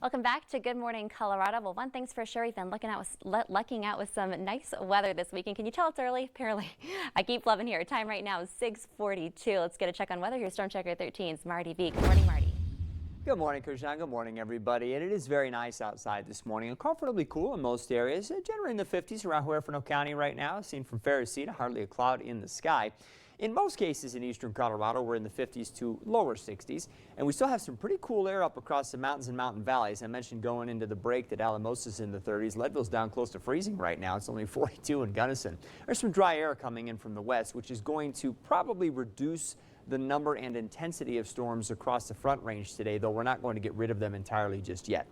Welcome back to Good Morning Colorado. Well, one thing's for sure, we've been lucking out with some nice weather this weekend. Can you tell it's early? Apparently. I keep loving here. Time right now is 6:42. Let's get a check on weather. Here's Storm Checker 13's Marty V. Good morning, Marty. Good morning, Krishan. Good morning, everybody. And it is very nice outside this morning and comfortably cool in most areas. Generally in the 50s around Huerfano County right now. Seen from Ferracina, hardly a cloud in the sky. In most cases in eastern Colorado, we're in the 50s to lower 60s, and we still have some pretty cool air up across the mountains and mountain valleys. I mentioned going into the break that Alamosa's in the 30s. Leadville's down close to freezing right now. It's only 42 in Gunnison. There's some dry air coming in from the west, which is going to probably reduce the number and intensity of storms across the Front Range today, though we're not going to get rid of them entirely just yet.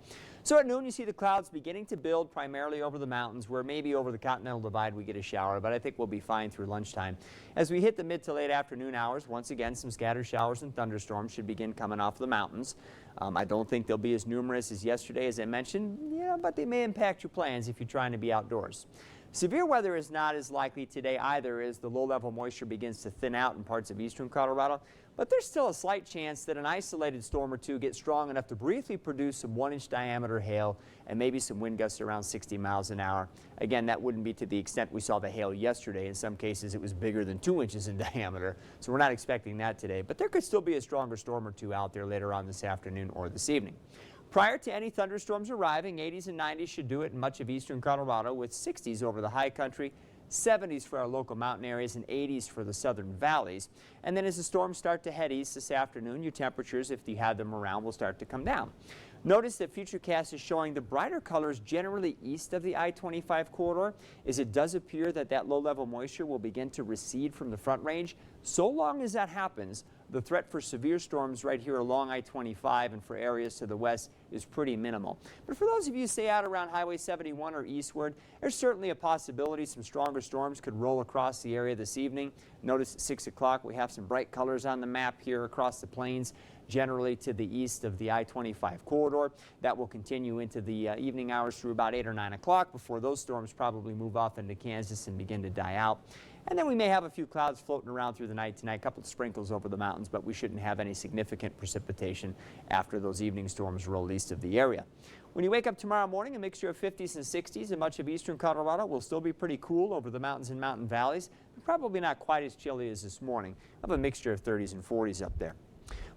So at noon, you see the clouds beginning to build primarily over the mountains, where maybe over the Continental Divide we get a shower, but I think we'll be fine through lunchtime. As we hit the mid to late afternoon hours, once again, some scattered showers and thunderstorms should begin coming off the mountains. I don't think they'll be as numerous as yesterday, as I mentioned, but they may impact your plans if you're trying to be outdoors. Severe weather is not as likely today either, as the low-level moisture begins to thin out in parts of eastern Colorado, but there's still a slight chance that an isolated storm or two gets strong enough to briefly produce some 1-inch diameter hail and maybe some wind gusts around 60 miles an hour. Again, that wouldn't be to the extent we saw the hail yesterday. In some cases, it was bigger than 2 inches in diameter, so we're not expecting that today, but there could still be a stronger storm or two out there later on this afternoon or this evening. Prior to any thunderstorms arriving, 80s and 90s should do it in much of eastern Colorado, with 60s over the high country, 70s for our local mountain areas, and 80s for the southern valleys. And then as the storms start to head east this afternoon, your temperatures, if you have them around, will start to come down. Notice that Futurecast is showing the brighter colors generally east of the I-25 corridor, as it does appear that that low-level moisture will begin to recede from the Front Range. So long as that happens, the threat for severe storms right here along I-25 and for areas to the west is pretty minimal. But for those of you who stay out around Highway 71 or eastward, there's certainly a possibility some stronger storms could roll across the area this evening. Notice at 6 o'clock we have some bright colors on the map here across the plains, generally to the east of the I-25 corridor. That will continue into the evening hours through about 8 or 9 o'clock before those storms probably move off into Kansas and begin to die out. And then we may have a few clouds floating around through the night tonight, a couple of sprinkles over the mountains, but we shouldn't have any significant precipitation after those evening storms roll east of the area. When you wake up tomorrow morning, a mixture of 50s and 60s in much of eastern Colorado will still be pretty cool over the mountains and mountain valleys, but probably not quite as chilly as this morning. Of a mixture of 30s and 40s up there.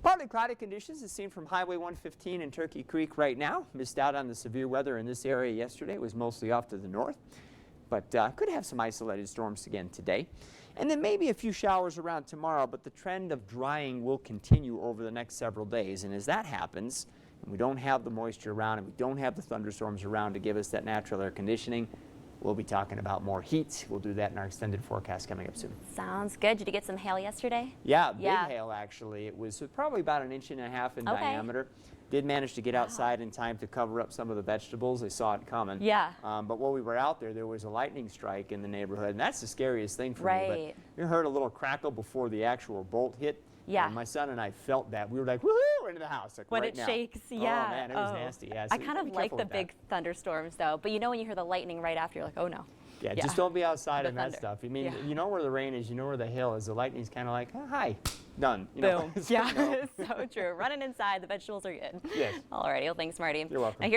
Partly cloudy conditions as seen from Highway 115 in Turkey Creek right now. Missed out on the severe weather in this area yesterday. It was mostly off to the north, but could have some isolated storms again today. And then maybe a few showers around tomorrow, but the trend of drying will continue over the next several days. And as that happens, and we don't have the moisture around and we don't have the thunderstorms around to give us that natural air conditioning, we'll be talking about more heat. We'll do that in our extended forecast coming up soon. Sounds good. Did you get some hail yesterday? Yeah, big hail actually. It was probably about 1.5 inches in diameter. Did manage to get outside in time to cover up some of the vegetables. They saw it coming. Yeah. But while we were out there, there was a lightning strike in the neighborhood, and that's the scariest thing for me. But you heard a little crackle before the actual bolt hit. Yeah. And my son and I felt that. We were like, woohoo, into the house. Like, when right it now. shakes, yeah. Oh, man, it was nasty. Yeah, so I kind of like the big thunderstorms, though. But you know when you hear the lightning right after, you're like, oh, no. Yeah, just don't be outside in that stuff. I mean, you know where the rain is, you know where the hail is. The lightning's kind of like, oh, hi, done. You know? Boom. Yeah, so true. Running inside, the vegetables are good. Yes. All righty. Well, thanks, Marty. You're welcome.